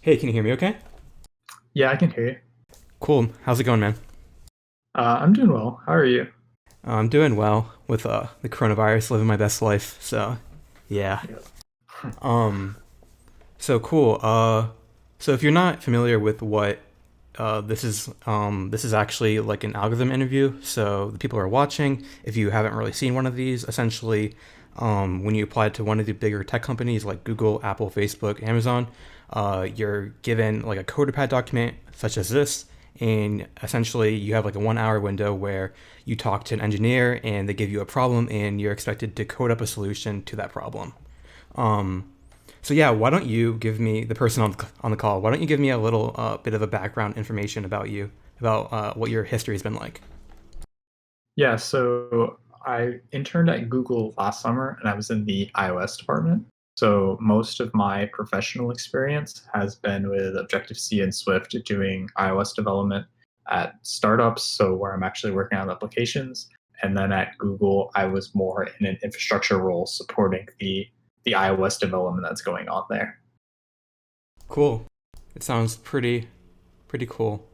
Hey, can you hear me okay? Yeah, I can hear you. Cool. How's it going, man? I'm doing well. How are you? I'm doing well with the coronavirus, living my best life. So, yeah. Yeah. Um, so cool. So if you're not familiar with what this is actually like an algorithm interview. So the people who are watching, if you haven't really seen one of these, essentially, when you apply to one of the bigger tech companies like Google, Apple, Facebook, Amazon, you're given like a CoderPad document such as this, and essentially you have like a 1 hour window where you talk to an engineer and they give you a problem and you're expected to code up a solution to that problem. Um, so yeah, why don't you give me the person on the call? Why don't you give me a little bit of a background information about you, about what your history has been like? Yeah, so I interned at Google last summer and I was in the iOS department. So most of my professional experience has been with Objective-C and Swift doing iOS development at startups, so where I'm actually working on applications. And then at Google, I was more in an infrastructure role supporting the iOS development that's going on there. Cool. It sounds pretty cool.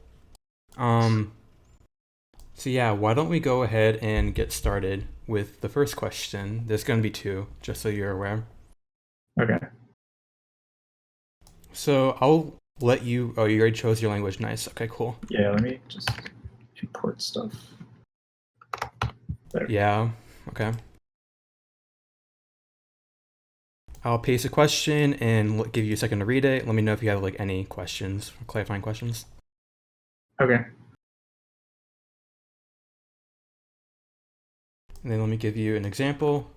Um, so yeah, why don't we go ahead and get started with the first question? There's going to be two, just so you're aware. Okay. So I'll let you. Oh, you already chose your language. Nice. Okay, cool. Yeah, let me just import stuff there. Yeah. Okay. I'll paste a question and give you a second to read it. Let me know if you have like any questions, clarifying questions. Okay. And then let me give you an example.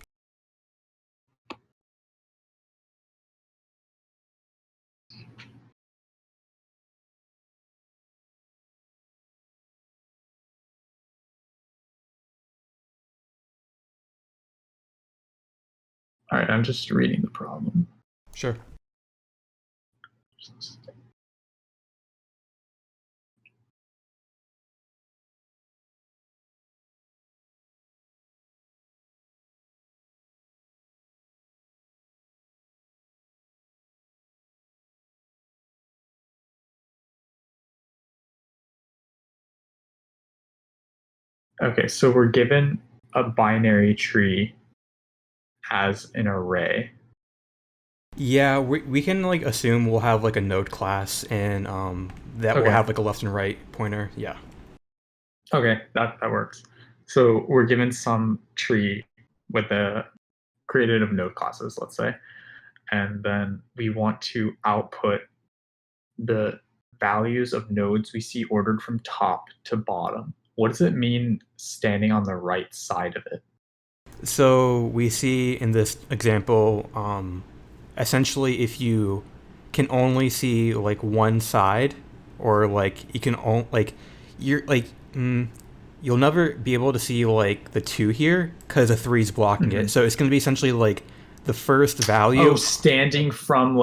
All right, I'm just reading the problem. Sure. Okay, so we're given a binary tree as an array. Yeah, we can like assume we'll have like a node class and that will Okay, have like a left and right pointer. Yeah. okay, that works. So we're given some tree with a created of node classes, let's say, and then we want to output the values of nodes we see ordered from top to bottom. What does it mean standing on the right side of it? So we see in this example, essentially if you can only see like one side, or like you can only like you're like you'll never be able to see like the two here because the three's blocking it. Mhm. So it's going to be essentially like the first Oh, value. standing from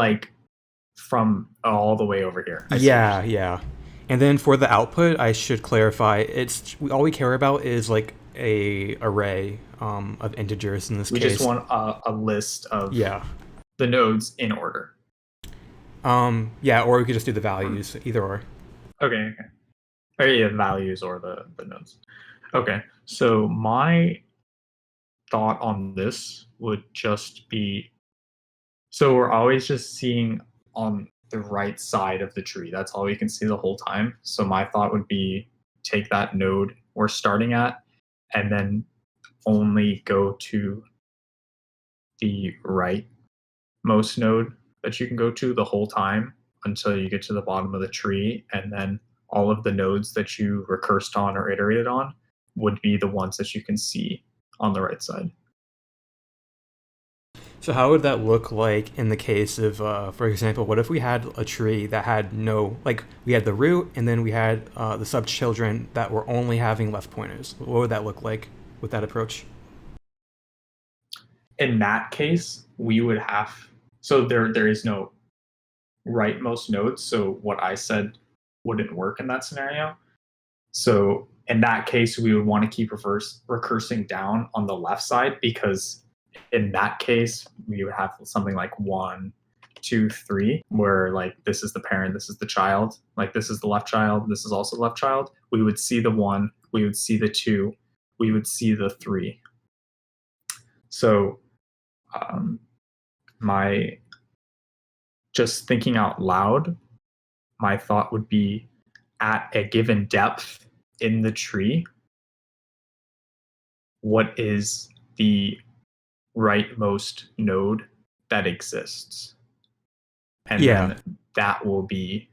all the way over here. I see what you're Yeah, saying. yeah. And then for the output, I should clarify, all we care about is like a array of integers in this We just case. want a list of Yeah. the nodes in order. Yeah, or we could just do the values, either or. Okay, okay. Or yeah, values or the nodes. Okay, so my thought on this would just be so we're always just seeing on the right side of the tree. That's all we can see the whole time. So my thought would be take that node we're starting at and then only go to the right most node that you can go to the whole time until you get to the bottom of the tree, and then all of the nodes that you recursed on or iterated on would be the ones that you can see on the right side. So how would that look like in the case of, for example, what if we had a tree that had no, like we had the root and then we had the subchildren that were only having left pointers? What would that look like with that approach? In that case, we would have so there is no rightmost nodes. So what I said wouldn't work in that scenario. So in that case, we would want to keep recursing down on the left side because in that case, we would have something like one, 2, 3, where like this is the parent, this is the child, like this is the left child, this is also the left child, we would see the 1, we would see the 2, we would see the 3. So my just thinking out loud, my thought would be at a given depth in the tree, what is the rightmost node that exists? And Yeah. then that will be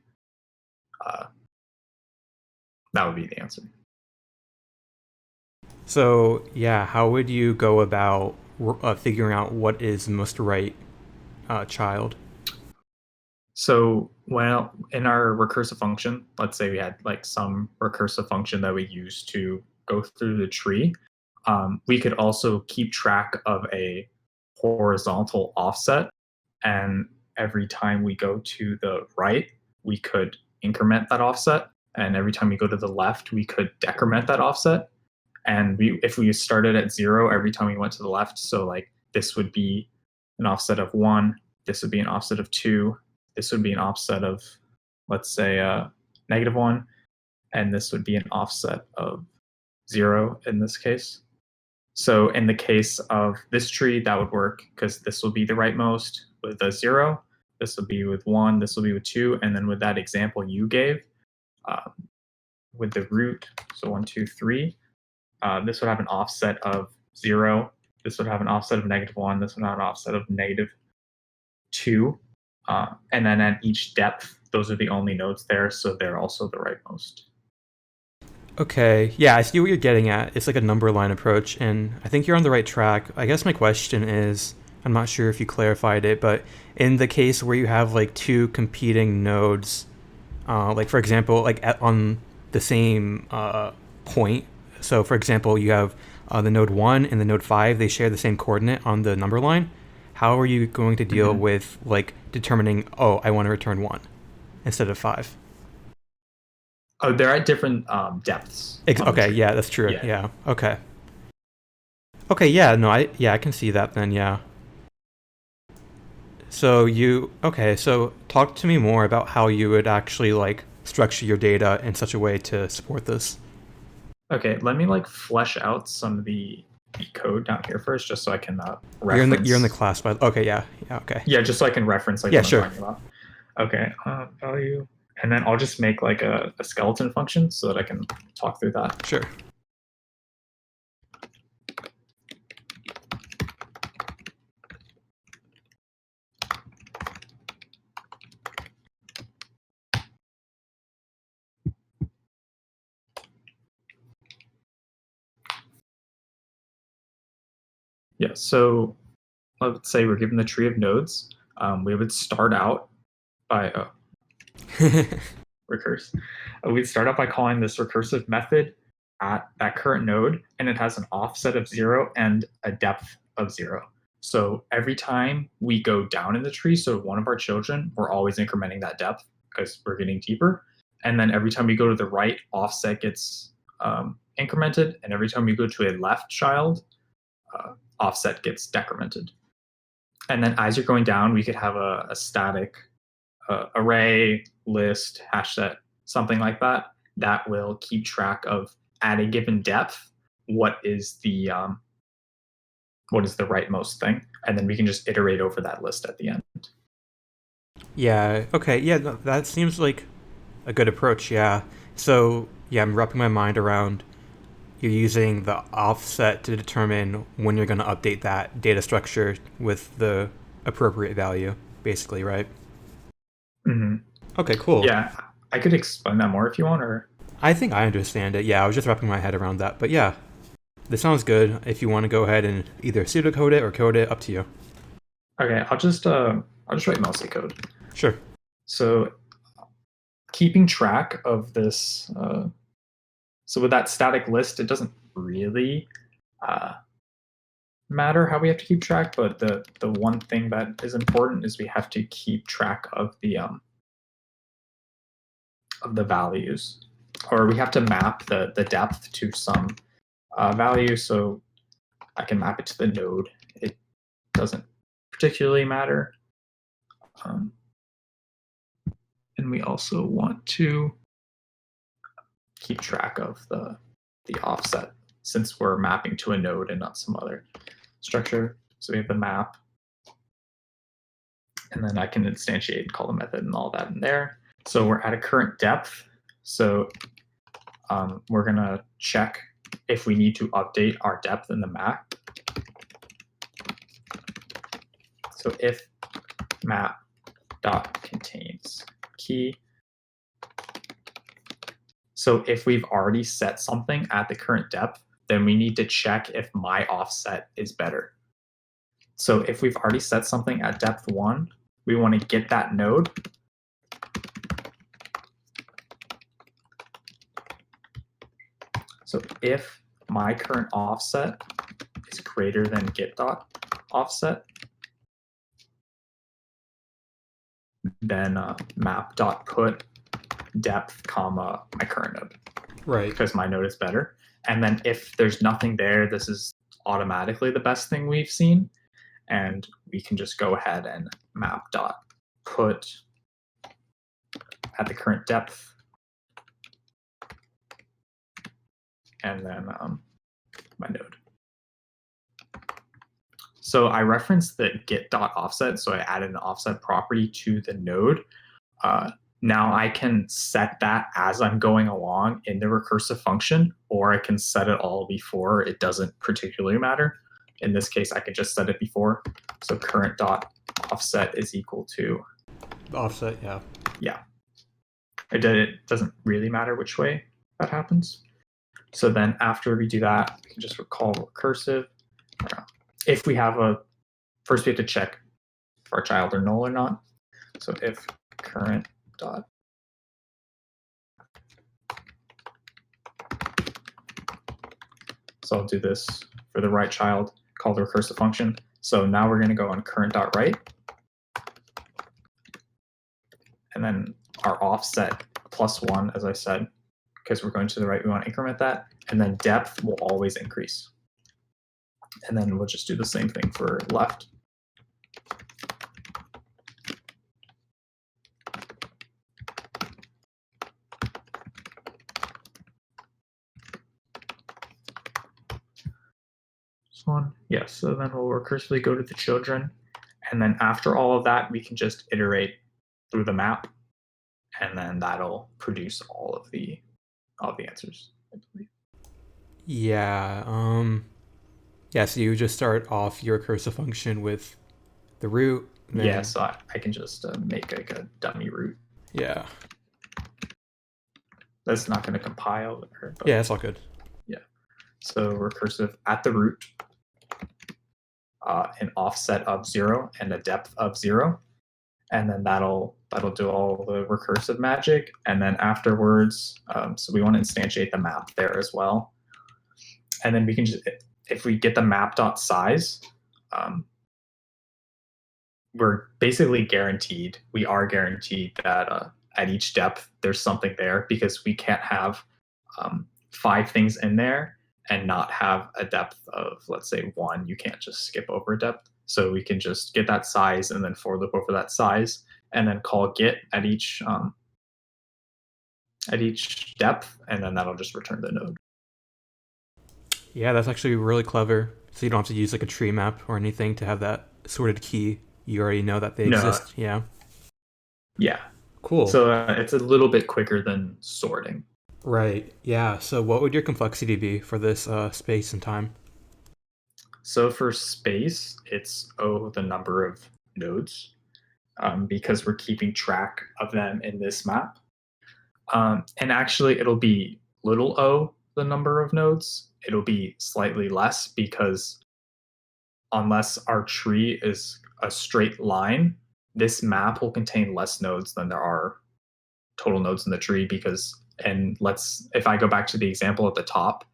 the answer. So yeah, how would you go about figuring out what is the most right child? So, well, in our recursive function, let's say we had like some recursive function that we use to go through the tree. We could also keep track of a horizontal offset, and every time we go to the right, we could increment that offset, and every time we go to the left, we could decrement that offset. And if we started at 0 every time we went to the left, so like this would be an offset of 1, this would be an offset of 2, this would be an offset of, let's say, -1, and this would be an offset of 0 in this case. So in the case of this tree, that would work because this will be the rightmost with a 0, this will be with 1, this will be with 2, and then with that example you gave, with the root, so 1, 2, 3, this would have an offset of 0, this would have an offset of -1, this would have an offset of -2, and then at each depth, those are the only nodes there, so they're also the rightmost. Okay, yeah, I see what you're getting at. It's like a number line approach, and I think you're on the right track. I guess my question is, I'm not sure if you clarified it, but in the case where you have like two competing nodes, like for example, like on the same point. So for example, you have the node 1 and the node 5, they share the same coordinate on the number line. How are you going to deal with like determining, oh, I want to return 1 instead of 5? Oh, they're at different depths. Okay, yeah, that's true. Yeah. Okay. Okay, yeah, no, I can see that then, yeah. So so talk to me more about how you would actually like structure your data in such a way to support this. Okay, let me like flesh out some of the code down here first, just so I can reference. You're in the class, but okay, yeah, okay. Yeah, just so I can reference like Yeah, what sure. I'm talking about. Okay, value, and then I'll just make like a skeleton function so that I can talk through that. Sure. Yeah, so let's say we're given the tree of nodes. We would start out by recurse. We'd start out by calling this recursive method at that current node, and it has an offset of 0 and a depth of 0. So every time we go down in the tree, so one of our children, we're always incrementing that depth because we're getting deeper. And then every time we go to the right, offset gets incremented, and every time we go to a left child, offset gets decremented. And then as you're going down, we could have a static array, list, hash set, something like that, that will keep track of at a given depth what is the rightmost thing, and then we can just iterate over that list at the end. Yeah. Okay. Yeah, that seems like a good approach. Yeah. So yeah, I'm wrapping my mind around you're using the offset to determine when you're going to update that data structure with the appropriate value, basically, right? Mm-hmm. Okay, cool. Yeah, I could explain that more if you want, or I think I understand it. Yeah, I was just wrapping my head around that. But yeah, this sounds good. If you want to go ahead and either pseudocode it or code it, up to you. Okay, I'll just write mostly code. Sure. So keeping track of this, so with that static list, it doesn't really matter how we have to keep track, but the one thing that is important is we have to keep track of the values, or we have to map the depth to some value. So I can map it to the node. It doesn't particularly matter. Um, and we also want to keep track of the offset since we're mapping to a node and not some other structure. So we have the map, and then I can instantiate and call the method and all that in there. So we're at a current depth. So we're gonna check if we need to update our depth in the map. So if map dot contains key. So if we've already set something at the current depth, then we need to check if my offset is better. So if we've already set something at depth 1, we want to get that node. So if my current offset is greater than get.offset, then map.put depth comma my current node. Right. Because my node is better. And then if there's nothing there, this is automatically the best thing we've seen. And we can just go ahead and map.put at the current depth. And then my node. So I referenced the get.offset, so I added an offset property to the node. Now I can set that as I'm going along in the recursive function, or I can set it all before. It doesn't particularly matter. In this case, I can just set it before. So current.offset is equal to Offset, yeah. Yeah. It doesn't really matter which way that happens. So then after we do that, we can just call recursive. If we have first we have to check if our child are null or not. So if current dot so I'll do this for the right child, call the recursive function. So now we're going to go on current.write. And then our offset +1, as I said, because we're going to the right, we want to increment that. And then depth will always increase. And then we'll just do the same thing for left. This one, yeah, so then we'll recursively go to the children. And then after all of that, we can just iterate through the map. And then that'll produce all of the answers, I believe. Yeah. Yeah, so you just start off your recursive function with the root. Then, Yeah, so I can just make like a dummy root. Yeah. That's not going to compile. Yeah, it's all good. Yeah. So recursive at the root, an offset of 0 and a depth of 0. And then that'll do all the recursive magic. And then afterwards, so we want to instantiate the map there as well. And then we can just, if we get the map.size, we're basically guaranteed, we are guaranteed that at each depth there's something there, because we can't have 5 things in there and not have a depth of, let's say, 1. You can't just skip over a depth. So we can just get that size and then for loop over that size, and then call get at each depth, and then that'll just return the node. Yeah, that's actually really clever. So you don't have to use like a tree map or anything to have that sorted key. You already know that they exist. Yeah. Yeah. Cool. So it's a little bit quicker than sorting. Right. Yeah. So what would your complexity be for this space and time? So for space, it's the number of nodes, because we're keeping track of them in this map. And actually, it'll be little o, the number of nodes. It'll be slightly less, because unless our tree is a straight line, this map will contain less nodes than there are total nodes in the tree. Because, and if I go back to the example at the top,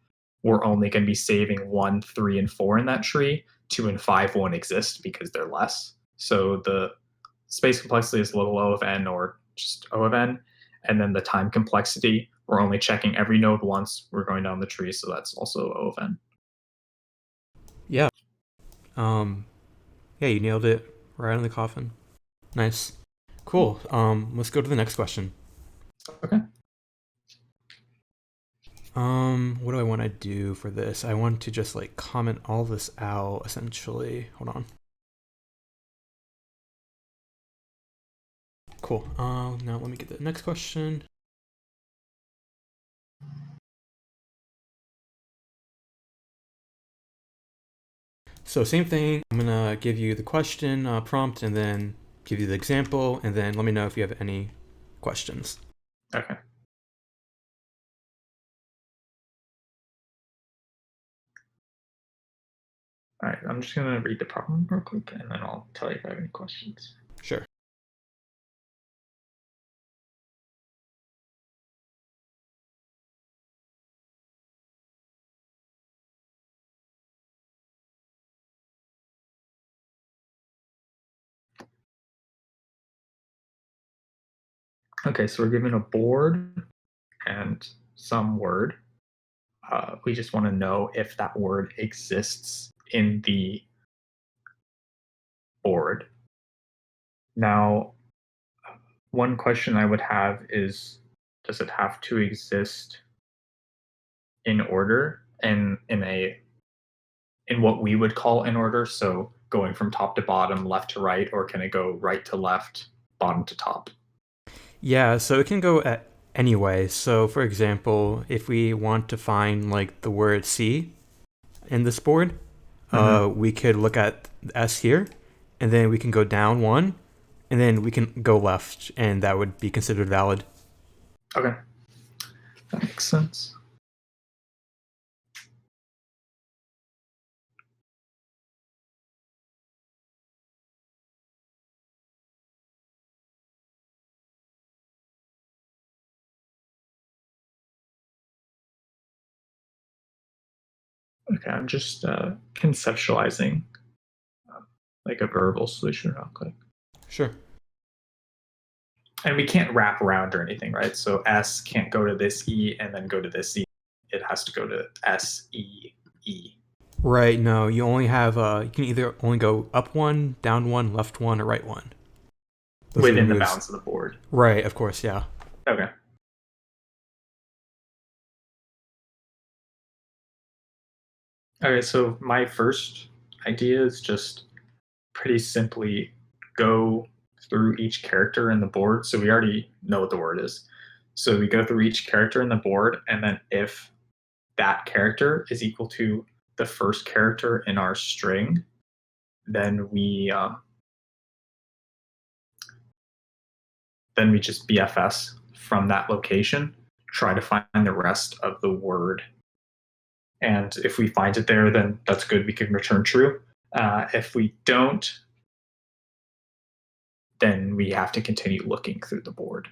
we're only going to be saving 1, 3, and 4 in that tree. 2 and 5 won't exist because they're less. So the space complexity is little o of n, or just o of n. And then the time complexity, we're only checking every node once. We're going down the tree, so that's also o of n. Yeah. Yeah, you nailed it right on the coffin. Nice. Cool. Let's go to the next question. Okay. What do I want to do for this? I want to just like comment all this out essentially. Hold on. Cool. Now let me get the next question. So same thing. I'm gonna give you the question prompt and then give you the example, and then let me know if you have any questions. Okay. All right. I'm just gonna read the problem real quick, and then I'll tell you if I have any questions. Sure. Okay, so we're given a board and some word. We just want to know if that word exists in the board. Now, one question I would have is, does it have to exist in order and in what we would call in order? So going from top to bottom, left to right, or can it go right to left, bottom to top? Yeah, so it can go at any way. So for example, if we want to find like the word C in this board, Mm-hmm. we could look at S here, and then we can go down one, and then we can go left, and that would be considered valid. Okay, that makes sense. Okay, I'm just conceptualizing like a verbal solution real quick. Sure. And we can't wrap around or anything, right? So S can't go to this E and then go to this E. It has to go to S E E Right, no, you only have, you can either only go up one, down one, left one, or right one. Those are the within the moves. bounds of the board. Right, of course, yeah. Okay. Okay, so my first idea is just pretty simply go through each character in the board. So we already know what the word is. So we go through each character in the board, and then if that character is equal to the first character in our string, then we just BFS from that location, try to find the rest of the word. And if we find it there, then that's good. We can return true. If we don't, then we have to continue looking through the board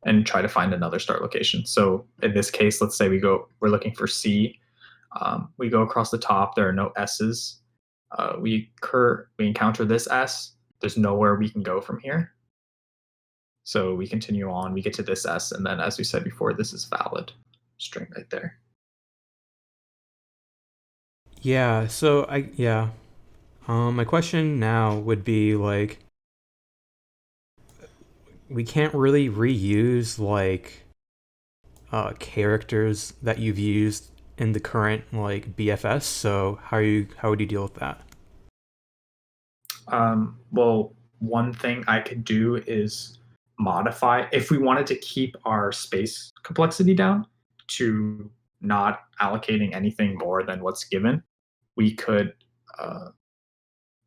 and try to find another start location. So in this case, let's say we're looking for C. We go across the top. There are no S's. We encounter this S. There's nowhere we can go from here. So we continue on. We get to this S, and then as we said before, this is valid string right there. Yeah, so yeah. My question now would be like, we can't really reuse like characters that you've used in the current like BFS. So how would you deal with that? Well, one thing I could do is modify if we wanted to keep our space complexity down to not allocating anything more than what's given. We could,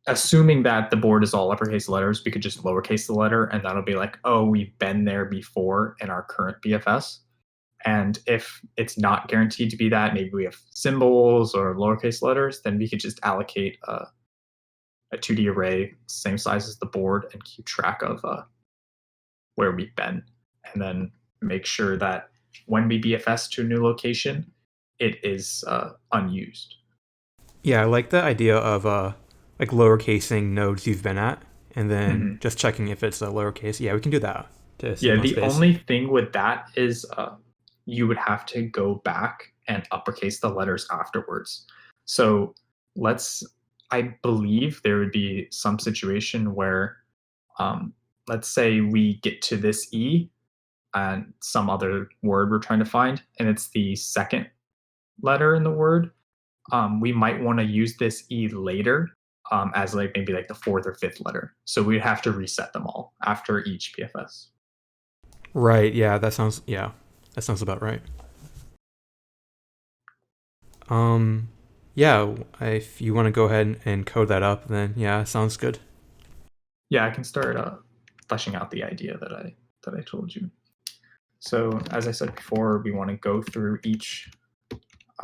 assuming that the board is all uppercase letters, we could just lowercase the letter, and that'll be like, oh, we've been there before in our current BFS. And if it's not guaranteed to be that, maybe we have symbols or lowercase letters, then we could just allocate a 2D array, same size as the board, and keep track of where we've been. And then make sure that when we BFS to a new location, it is unused. Yeah, I like the idea of like lowercasing nodes you've been at, and then Mhm. just checking if it's a lowercase. Yeah, we can do that to save Yeah, on the space. only thing with that is you would have to go back and uppercase the letters afterwards. So I believe there would be some situation where let's say we get to this E and some other word we're trying to find, and it's the second letter in the word, we might want to use this E later as like maybe like the fourth or fifth letter. So we'd have to reset them all after each BFS. Right. Yeah. That sounds. Yeah. That sounds about right. Yeah. If you want to go ahead and code that up, then yeah, sounds good. Yeah, I can start fleshing out the idea that I told you. So as I said before, we want to go through each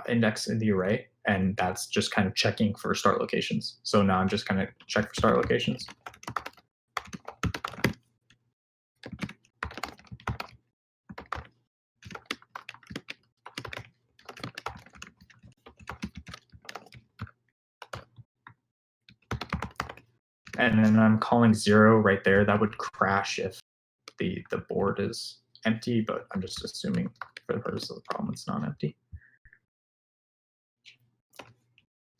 index in the array, and that's just kind of checking for start locations. So now I'm just going to check for start locations. And then I'm calling 0 right there. That would crash if the board is empty, but I'm just assuming for the purpose of the problem it's not empty.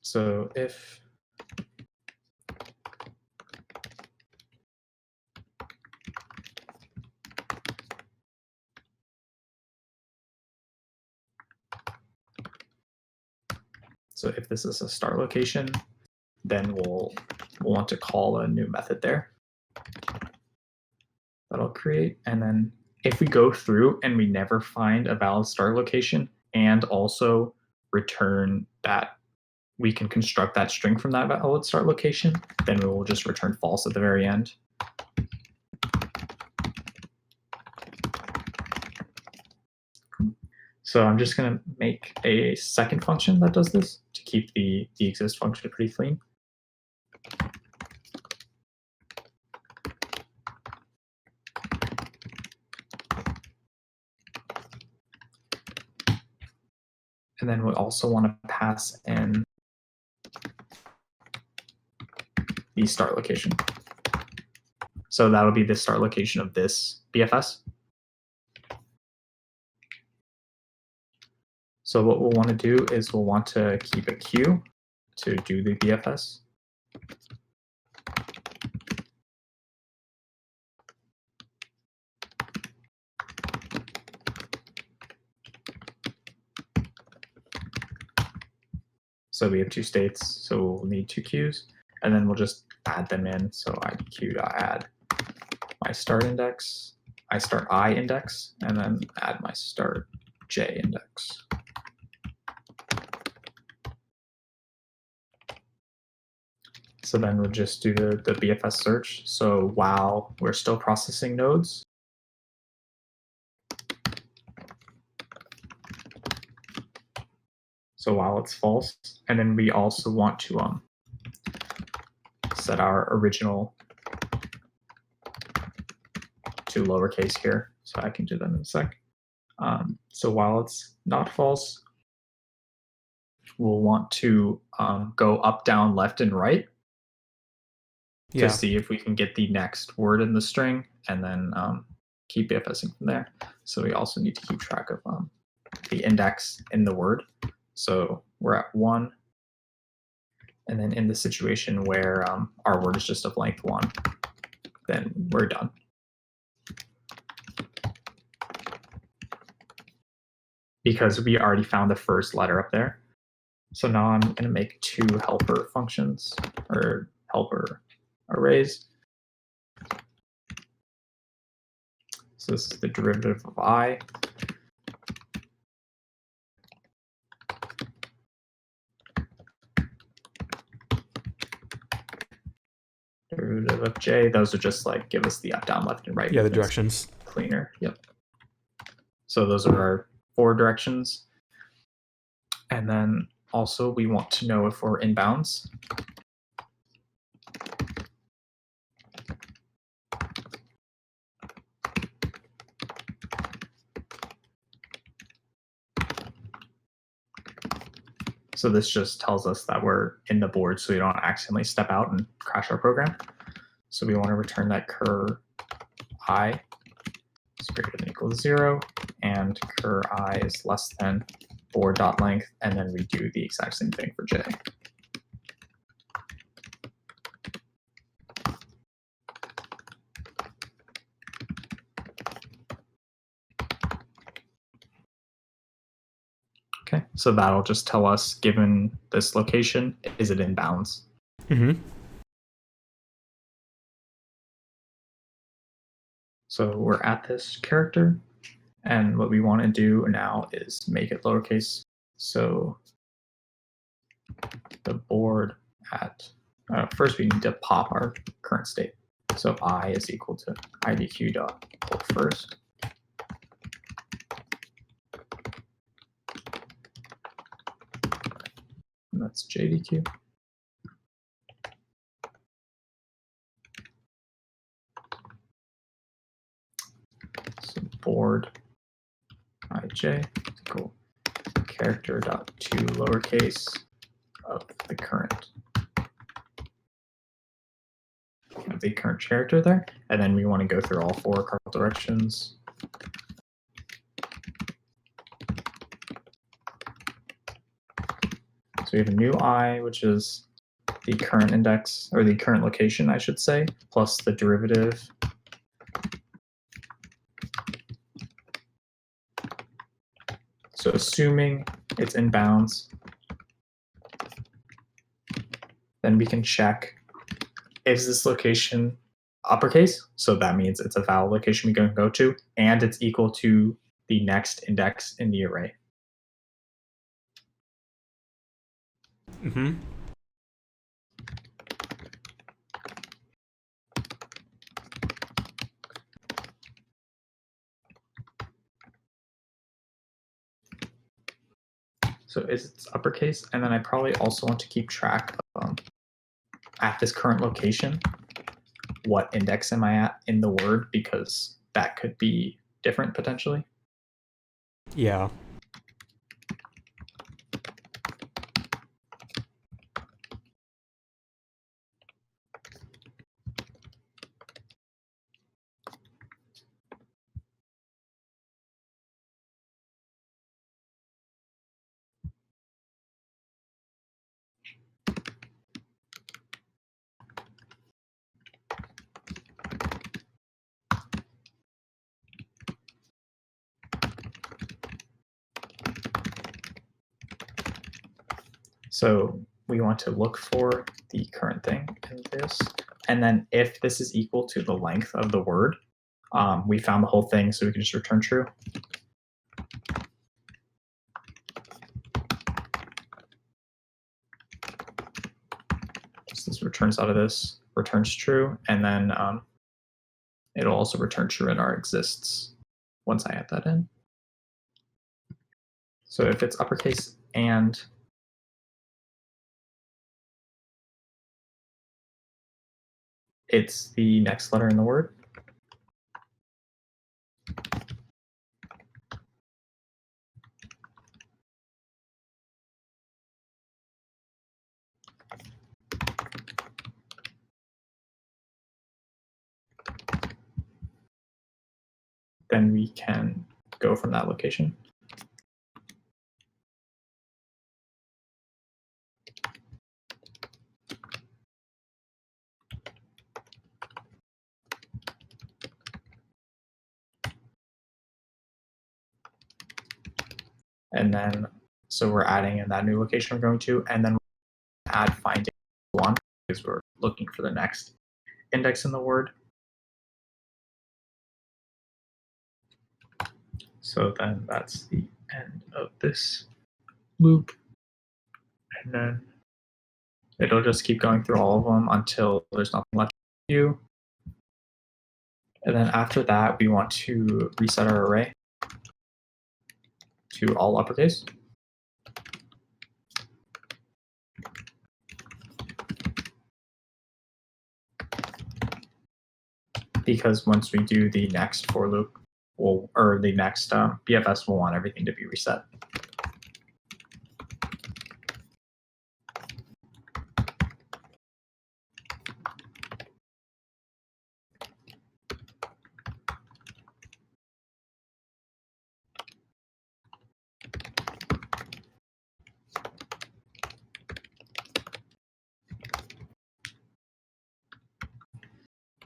So if this is a start location, then we'll want to call a new method there that'll create. And then if we go through and we never find a valid start location and also return that we can construct that string from that valid start location, then we will just return false at the very end. So I'm just going to make a second function that does this to keep the exist function pretty clean. And then we also want to pass in the start location. So that'll be the start location of this BFS. So what we'll want to do is we'll want to keep a queue to do the BFS. So we have two states, so we'll need two queues, and then we'll just add them in. So I queue.add my start index, I start I index, and then add my start J index. So then we'll just do the BFS search. So while we're still processing nodes, so while it's false, and then we also want to set our original to lowercase here. So I can do that in a sec. So while it's not false, we'll want to go up, down, left, and right to see if we can get the next word in the string, and then keep BFSing from there. So we also need to keep track of the index in the word. So we're at 1. And then in the situation where our word is just of length 1, then we're done. Because we already found the first letter up there. So now I'm going to make 2 helper functions, or helper arrays. So this is the derivative of I. Derivative of J, those are just like give us the up, down, left, and right. Yeah, the directions. Cleaner, yep. So those are our 4 directions. And then also we want to know if we're in bounds. So this just tells us that we're in the board so we don't accidentally step out and crash our program. So we want to return that cur I is greater than or equal to 0, and cur I is less than board.length, and then we do the exact same thing for J. Okay, so that'll just tell us, given this location, is it in bounds? Mm-hmm. So we're at this character, and what we want to do now is make it lowercase. So the board at first we need to pop our current state. So I is equal to idq dot pull first. And that's jdq. So board ij equal character dot to lowercase of the current character there, and then we want to go through all four cardinal directions. So we have a new I, which is the current index, or the current location, I should say, plus the derivative. So assuming it's in bounds, then we can check, is this location uppercase? So that means it's a valid location we can go to, and it's equal to the next index in the array. Mm-hmm. So is it's uppercase, and then I probably also want to keep track of at this current location, what index am I at in the word, because that could be different potentially. Yeah. So we want to look for the current thing in this, and then if this is equal to the length of the word, we found the whole thing, so we can just return true. So this returns out of this, returns true, and then it'll also return true in our exists once I add that in. So if it's uppercase and it's the next letter in the word, then we can go from that location. And then, so we're adding in that new location we're going to, and then add find one because we're looking for the next index in the word. So then that's the end of this loop. And then it'll just keep going through all of them until there's nothing left to do. And then after that, we want to reset our array to all uppercase. Because once we do the next for loop, or the next BFS, will want everything to be reset.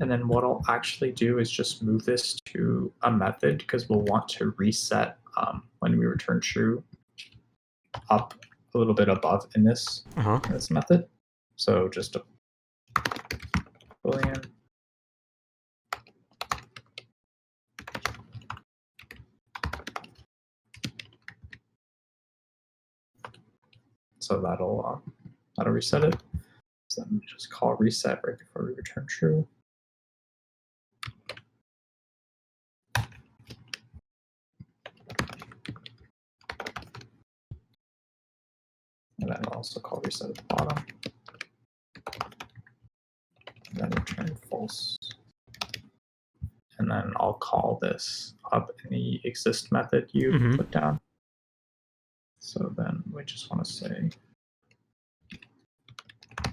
And then what I'll actually do is just move this to a method because we'll want to reset when we return true up a little bit above in this method. So just a Boolean. So that'll reset it. So let me just call reset right before we return true. And then I'll also call reset at the bottom. And then return false. And then I'll call this up in the exist method you put down. So then we just want to say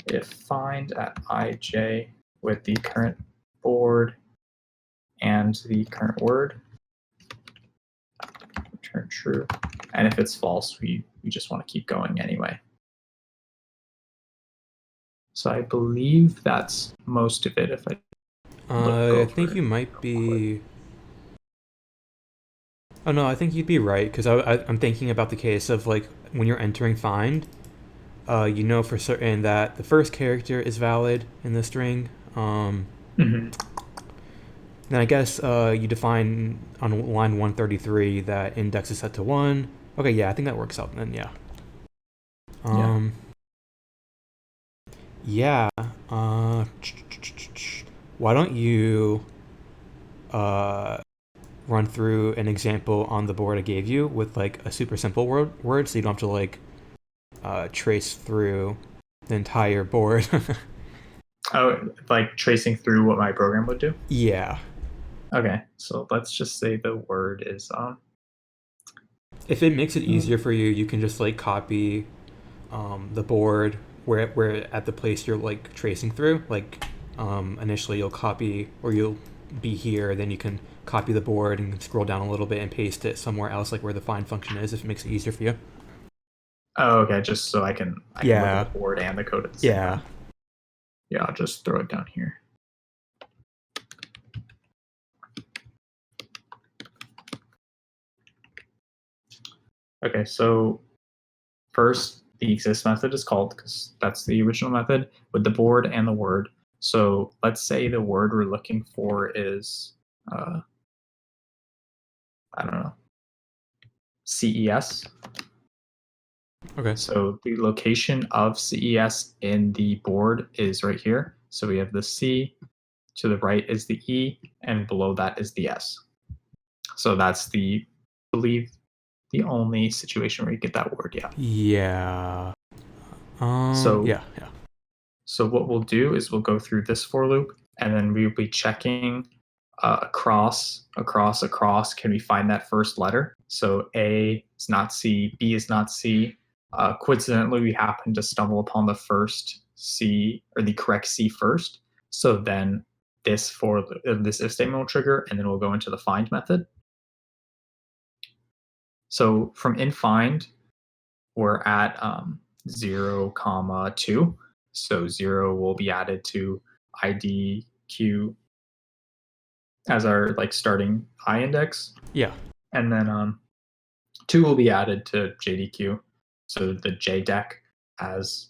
if find at ij with the current board and the current word, return true. And if it's false, we just want to keep going anyway. So I believe that's most of it. If I think you might be. Oh no, I think you'd be right, because I'm thinking about the case of like when you're entering find, you know for certain that the first character is valid in the string. Then I guess you define on line 133 that index is set to 1. Okay, yeah, I think that works out then, yeah. Yeah. Why don't you run through an example on the board I gave you with like a super simple word so you don't have to like trace through the entire board. Oh, like tracing through what my program would do? Yeah. Okay, so let's just say the word is if it makes it easier for you, you can just like copy the board where at the place you're like tracing through. Like initially you'll copy, or you'll be here, then you can copy the board and scroll down a little bit and paste it somewhere else, like where the find function is, if it makes it easier for you. Oh, okay, just so I can look at the board and the code at the same time. Yeah, I'll just throw it down here. Okay, so first the exist method is called because that's the original method with the board and the word. So let's say the word we're looking for is, I don't know, CES. Okay. So the location of CES in the board is right here. So we have the C, to the right is the E, and below that is the S. So that's I believe the only situation where you get that word, Yeah. Yeah. So what we'll do is we'll go through this for loop, and then we'll be checking across. Can we find that first letter? So A is not C, B is not C. Coincidentally, we happen to stumble upon the first C, or the correct C first. So then this if statement will trigger, and then we'll go into the find method. So from in find, we're at 0, 2. So 0 will be added to IDQ as our like starting I index. Yeah. And then 2 will be added to JDQ. So the JDEC as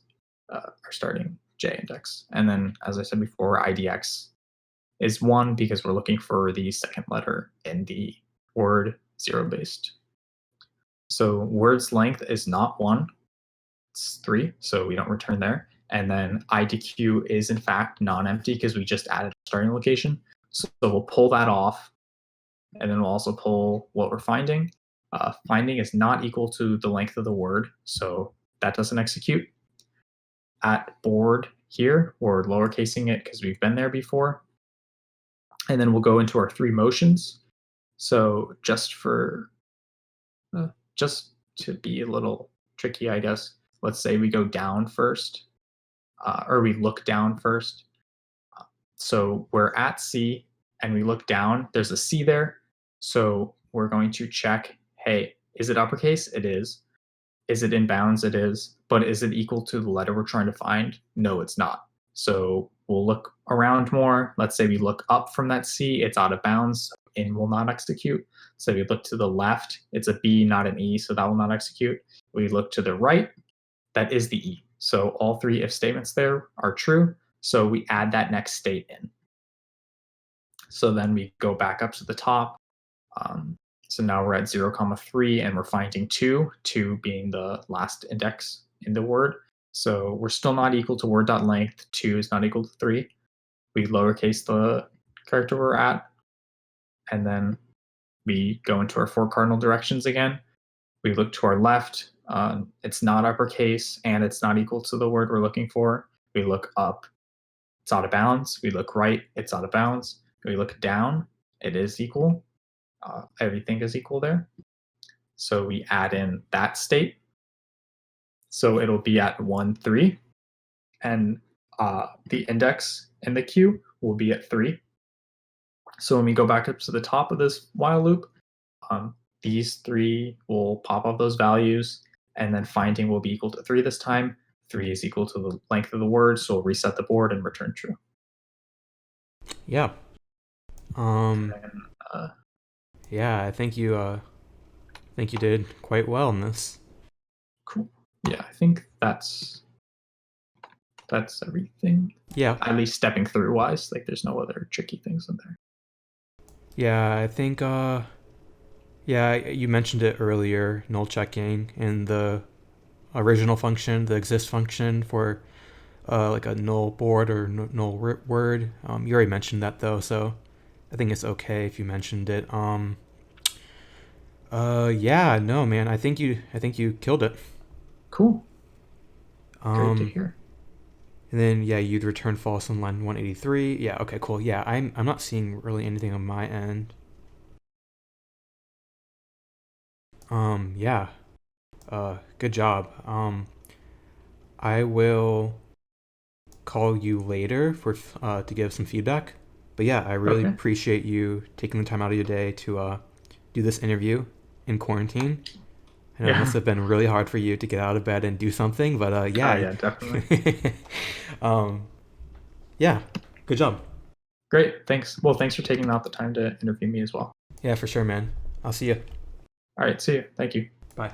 our starting J index. And then, as I said before, IDX is 1 because we're looking for the second letter in the word 0-based. So word's length is not 1, it's 3, so we don't return there. And then IDQ is in fact non-empty because we just added a starting location. So we'll pull that off, and then we'll also pull what we're finding. Finding is not equal to the length of the word, so that doesn't execute. At board here, we're lowercasing it because we've been there before. And then we'll go into our 3 motions. So just to be a little tricky, I guess, let's say we go down first, or we look down first. So we're at C and we look down, there's a C there. So we're going to check, hey, is it uppercase? It is. Is it in bounds? It is. But is it equal to the letter we're trying to find? No, it's not. So we'll look around more. Let's say we look up from that C, it's out of bounds, in will not execute. So if we look to the left, it's a B, not an E, so that will not execute. We look to the right, that is the E. So all three if statements there are true. So we add that next state in. So then we go back up to the top. So now we're at 0, 3, and we're finding 2 being the last index in the word. So we're still not equal to word.length. 2 is not equal to 3. We lowercase the character we're at, and then we go into our 4 cardinal directions again. We look to our left. It's not uppercase, and it's not equal to the word we're looking for. We look up. It's out of bounds. We look right. It's out of bounds. We look down. It is equal. Everything is equal there. So we add in that state. So it'll be at 1, 3. And the index in the queue will be at 3. So when we go back up to the top of this while loop, these 3 will pop up those values, and then finding will be equal to 3 this time. 3 is equal to the length of the word, so we'll reset the board and return true. Yeah. And, Yeah, I think you did quite well in this. cool. Yeah, I think that's everything. Yeah. At least stepping through wise, like there's no other tricky things in there. Yeah, I think yeah, you mentioned it earlier, null checking in the original function, the exist function for like a null board or null word. You already mentioned that though, so I think it's okay if you mentioned it. Yeah, no, man, I think you killed it. Cool. Great to hear. And then yeah, you'd return false on line 183. Yeah, okay, cool. Yeah, I'm not seeing really anything on my end. Yeah. Good job. I will call you later for to give some feedback. But yeah, I really Okay. appreciate you taking the time out of your day to do this interview in quarantine. And it Yeah. must have been really hard for you to get out of bed and do something, but yeah. Yeah, definitely. Yeah, good job. Great. Thanks. Well, thanks for taking out the time to interview me as well. Yeah, for sure, man. I'll see you. All right. See you. Thank you. Bye.